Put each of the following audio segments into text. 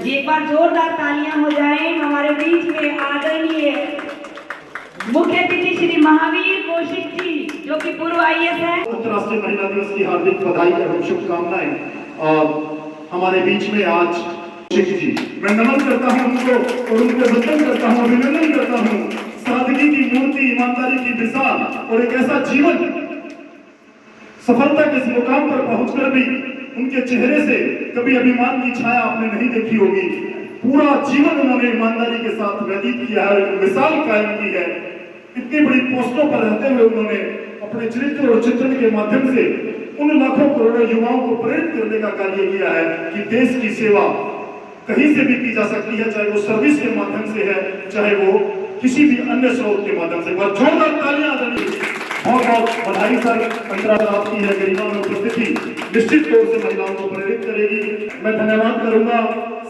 जी एक बार जोरदार तालियां हो जाएं। हमारे बीच में आदरणीय मुख्य अतिथि श्री महावीर कौशिक जी जो कि पूर्व आईएएस है। अंतर्राष्ट्रीय महिला दिवस की हार्दिक बधाई एवं शुभकामनाएं। हमारे बीच में आज कौशिक जी, मैं नमन करता हूं उनको और उनको वंदन करता हूं, अभिनंदन करता हूं। सादगी की मूर्ति, ईमानदारी की मिसाल और एक ऐसा जीवन, सफलता के इस मुकाम पर पहुंचकर भी उनके चेहरे से कभी अभिमान की छाया आपने नहीं देखी होगी। पूरा जीवन उन्होंने ईमानदारी के साथ व्यतीत किया है, मिसाल कायम की है। इतनी बड़ी पोस्टों पर रहते हुए उन्होंने अपने चरित्र और चित्रण के माध्यम से उन लाखों करोड़ों युवाओं को प्रेरित करने का कार्य किया है कि देश की सेवा कहीं से भी की जा सकती है, चाहे वो सर्विस के माध्यम से है, चाहे वो किसी भी अन्य स्रोत के माध्यम से। जोरदार तालियां बहुत बहुत बधाई सर। अंतर्राष्ट्रीय आपकी है गरिमा में उपस्थिति निश्चित तौर से महिलाओं को प्रेरित करेगी। मैं धन्यवाद करूंगा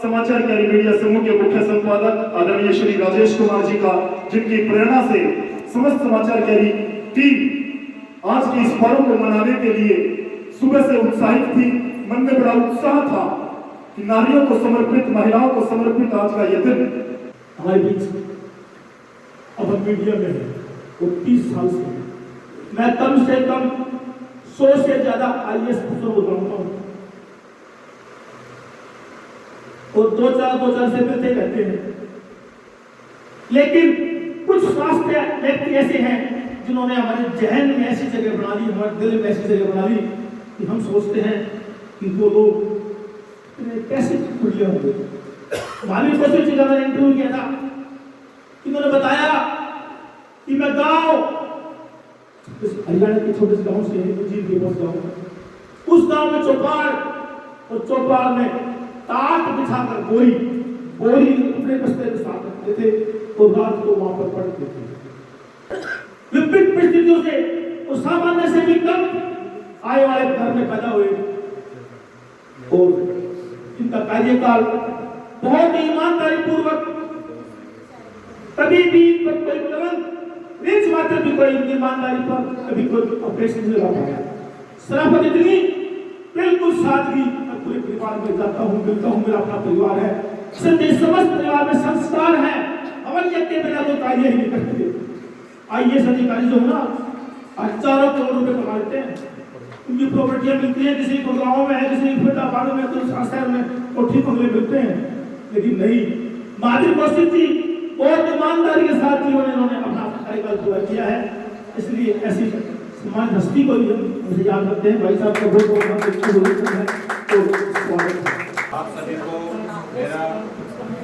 समाचार कैरी मीडिया समूह के मुख्य संपादक आदरणीय श्री राजेश कुमार जी का, जिनकी प्रेरणा से समस्त समाचार कैरी टीम आज के इस पर्व को मनाने के लिए सुबह से उत्साहित थी। मन में बड़ा उत्साह था कि नारियों को समर्पित, महिलाओं को समर्पित आज का यह दिन हमारे बीच अब मीडिया में है। वो 30 साल से मैं कम से कम 100 से ज्यादा आईएएस अफसरों को जानता हूं और दो चार से मिलते रहते हैं, लेकिन कुछ स्वास्थ्य व्यक्ति ऐसे हैं जिन्होंने हमारे जहन में ऐसी जगह बना ली, हमारे दिल में ऐसी जगह बना ली कि हम सोचते हैं कि वो लोग कैसे खुलिया होंगे। महावीर कौशिक जी का मैंने इंटरव्यू किया था, इन्होंने बताया कि मैं हरियाणा के छोटे से गांव से जीव के पास गांव, उस गांव में चौपाल में टाट बिछाकर बोरी अपने बस्ते के साथ रखते थे और रात को वहां पर पड़ते थे। विपरीत परिस्थितियों से वो सामान्य से भी कम आय वाले घर में पैदा हुए और इनका कार्यकाल बहुत ईमानदारी पूर्वक, कभी भी कोई तुरंत रेंज मात्र भी कोई ईमानदारी पर कभी कोई ऑपरेशन नहीं लगा पाया। शराफत इतनी बिल्कुल सादगी। मैं पूरे परिवार में जाता हूँ, मिलता हूँ, मेरा अपना परिवार है, समस्त परिवार में संस्कार है। अवश्य के बिना वो कार्य ही नहीं करते। आईएएस अधिकारी जो ना हजारों करोड़ रुपए कमा लेते हैं, उनकी प्रॉपर्टियां मिलती है, किसी को गाँव में है, किसी को फरीदाबाद में, तो शहर में कोठी बंगले मिलते हैं, लेकिन नहीं। महावीर कौशिक जी और ईमानदारी के साथ जीवन इन्होंने अपना कार्यकाल पूरा किया है, इसलिए ऐसी सम्मान हस्ती को मुझे याद रखते हैं। भाई साहब को बहुत आप सभी को मेरा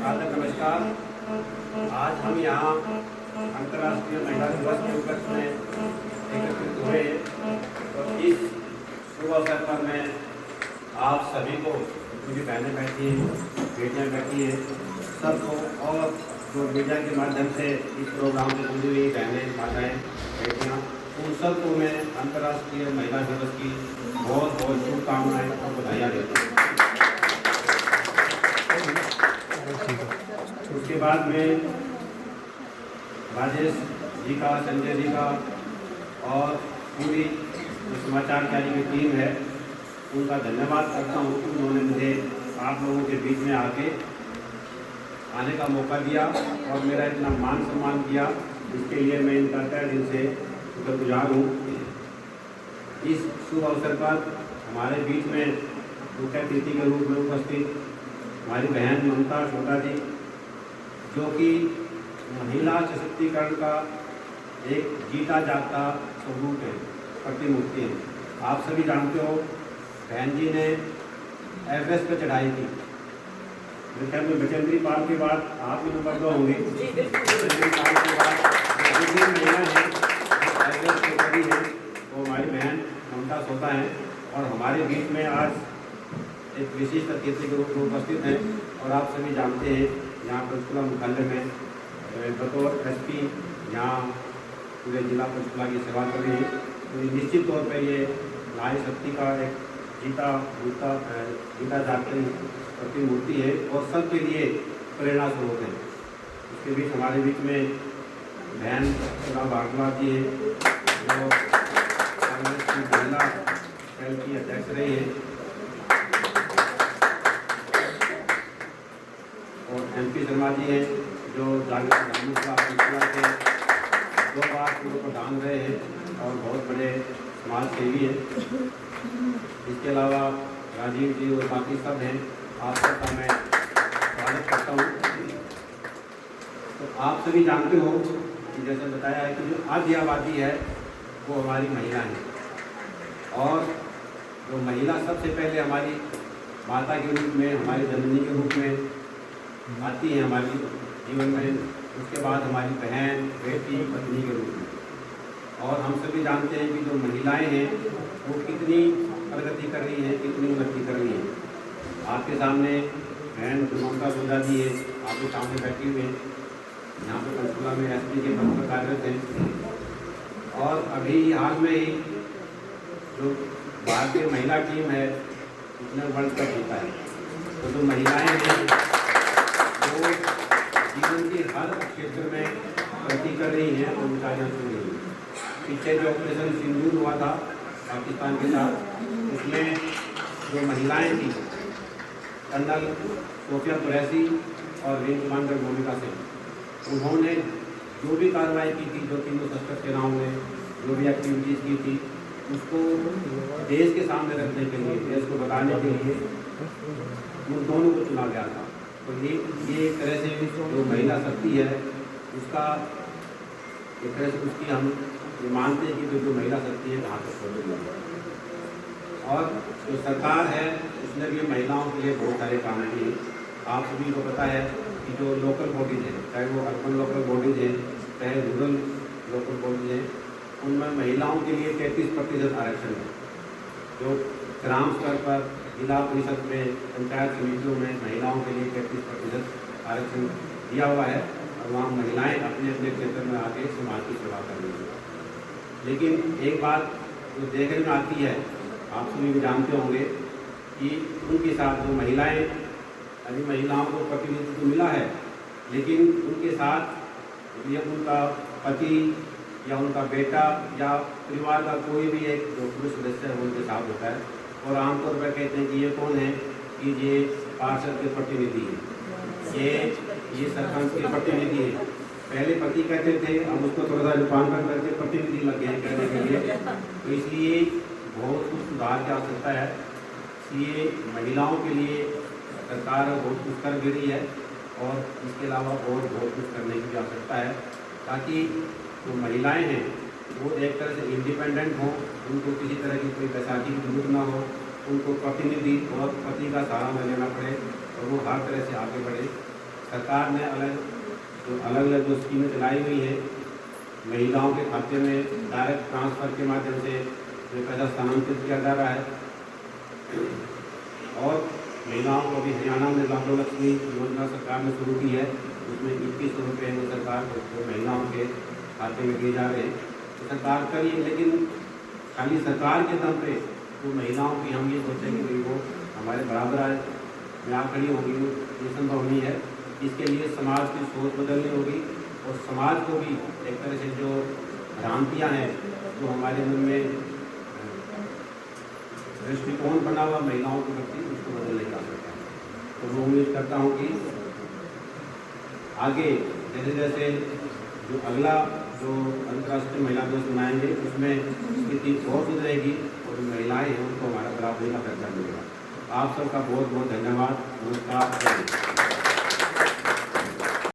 आदर नमस्कार। आज हम यहाँ अंतर्राष्ट्रीय महिला दिवस के उपलक्ष्य में एकत्रित हुए, तो इस शुभ अवसर पर मैं आप सभी को, मेरी बहनें बैठी हैं, बेटियाँ बैठी हैं, सबको और जो मीडिया के माध्यम से इस प्रोग्राम से जुड़ी हुई बहनें, माताएँ, बेटियाँ, उन सबको मैं अंतर्राष्ट्रीय महिला दिवस की बहुत बहुत शुभकामनाएं और बधाइयाँ देता हूँ। उसके बाद में राजेश जी का, संजय जी का और पूरी जो समाचार कैरी की टीम है उनका धन्यवाद करता हूँ कि उन्होंने मुझे आप लोगों के बीच में आने का मौका दिया और मेरा इतना मान सम्मान किया, इसके लिए मैं इनका तहे दिल से शुक्रगुजार हूँ। इस शुभ अवसर पर हमारे बीच में मुख्य अतिथि के रूप में उपस्थित हमारी बहन ममता छोटा जी, जो कि महिला सशक्तिकरण का एक जीता जागता सबूत है, प्रतिमूर्ति है। आप सभी जानते हो बहन जी ने एवरेस्ट पर चढ़ाई की। मेरे ख्याल में बचेंद्री पाल के बाद आप ही नंबर 2 होंगे। बचेंद्री पाल के बाद जो महिला है एवरेस्ट पे खड़ी है वो हमारी बहन ममता सोता है और हमारे बीच में आज एक विशिष्ट अतिथि के रूप में उपस्थित हैं। और आप सभी जानते हैं यहाँ पंचकुला मुख्यालय में बतौर एसपी यहाँ पूरे जिला पंचकुला की सेवा कर रही है, तो निश्चित तौर पर ये नारी शक्ति का एक जीता जागती प्रतिमूर्ति है और सबके लिए प्रेरणा स्रोत है। इसके बीच हमारे बीच में बहन राम भारद्वाज जी है, जो कांग्रेस की महिला सेल की अध्यक्ष रही है। और MP शर्मा जी हैं जो जागृत का सिलसिला के 2 बार पूर्व प्रधान रहे हैं और बहुत बड़े समाज सेवी हैं। इसके अलावा राजीव जी और बाकी सब हैं, आप सबका मैं स्वागत करता हूँ। तो आप सभी जानते हो कि जैसे बताया है कि जो आधी आबादी है वो हमारी महिला है, और जो महिला सबसे पहले हमारी माता के रूप में, हमारी जननी के रूप में आती है हमारी जीवन में, उसके बाद हमारी बहन, बेटी, पत्नी के रूप में। और हम सभी जानते हैं कि जो महिलाएं हैं वो कितनी प्रगति कर रही हैं, कितनी उन्नति कर रही हैं। आपके सामने बहन ममता सोजा जी है, आपके सामने बैठी हुई हैं, यहाँ पे पंचकुला में SP के पद पर कार्यरत हैं। और अभी हाल में ही जो भारतीय महिला टीम है उसने वर्ल्ड कप जीता है। तो जो महिलाएं हैं वो जीवन के हर क्षेत्र में प्रगति कर रही हैं और ऊंचाइयाँ छू रही हैं। पीछे जो ऑपरेशन सिंदूर हुआ था पाकिस्तान के साथ, उसमें जो महिलाएं थी कर्नल सोफिया कुरैशी और विंग कमांडर मोनिका सिंह, उन्होंने जो भी कार्रवाई की थी, जो तीनों सशस्त्र सेनाओं ने जो भी एक्टिविटीज़ की थी, उसको देश के सामने रखने के लिए, देश को बताने के लिए उन दोनों को चुना गया था। तो ये एक तरह से जो महिला शक्ति है उसका एक तरह से उसकी हम ये मानते हैं कि जो महिला शक्ति है वहाँ तक पहुँच गई है। और जो सरकार है उसने भी महिलाओं के लिए बहुत सारे काम किए। आप सभी को पता है कि जो लोकल बॉडीज हैं, चाहे वो अर्बन लोकल बॉडीज हैं, चाहे रूरल लोकल बॉडीज हैं, उनमें महिलाओं के लिए 33% आरक्षण है। जो ग्राम स्तर पर, जिला परिषद में, पंचायत समितियों में महिलाओं के लिए 33% आरक्षण दिया हुआ है, और वहाँ महिलाएं अपने अपने क्षेत्र में आके समाज की सेवा कर रही हैं। लेकिन एक बात जो देखने में आती है, आप सभी भी जानते होंगे कि उनके साथ जो महिलाएं, अभी महिलाओं को प्रतिनिधित्व मिला है, लेकिन उनके साथ ये उनका पति या उनका बेटा या परिवार का कोई भी एक जो पुरुष सदस्य है वो उनके साथ होता है। और आमतौर पर कहते हैं कि ये कौन है, कि ये पार्षद के प्रतिनिधि है, ये सरपंच के प्रतिनिधि है। पहले पति कहते थे, अब उसको थोड़ा सा रूपांतरण करके प्रतिनिधि लग गए कहने के लिए। तो इसलिए बहुत कुछ सुधार की आवश्यकता है। इसलिए महिलाओं के लिए सरकार बहुत कुछ कर भी रही है, और इसके अलावा और बहुत कुछ करने की भी आवश्यकता है, ताकि जो महिलाएं हैं वो एक तरह से इंडिपेंडेंट हों, उनको किसी तरह की कोई बैसाखी की जरूरत ना हो, उनको प्रतिनिधि और पति का सहारा न लेना पड़े, और वो हर तरह से आगे बढ़े। सरकार ने अलग अलग जो स्कीमें चलाई हुई हैं, महिलाओं के खाते में डायरेक्ट ट्रांसफ़र के माध्यम से जो पैसा स्थानांतरित किया जा रहा है। और महिलाओं को भी हरियाणा में लाडो लक्ष्मी योजना सरकार ने शुरू की है, उसमें 2100 रुपये वो सरकार को महिलाओं के खाते में दिए जा रहे हैं। तो सरकार करी, लेकिन खाली सरकार के दम पे तो महिलाओं की हम ये सोचें कि भाई वो हमारे बराबर आए, यहाँ खड़ी होगी, ये संभव नहीं है। इसके लिए समाज की सोच बदलनी होगी, और समाज को भी एक तरह से जो भ्रांतियाँ हैं जो हमारे मन में दृष्टिकोण बना हुआ महिलाओं के प्रति, उसको बदलने की आवश्यकता है। तो मैं उम्मीद करता हूँ कि आगे जैसे जैसे जो अगला जो अंतर्राष्ट्रीय महिला दिवस मनाएंगे उसमें स्थिति और सुधरेगी, और जो महिलाएं हैं उनको हमारा बराबरी का दर्जा मिलेगा। आप सबका बहुत बहुत धन्यवाद। नमस्कार।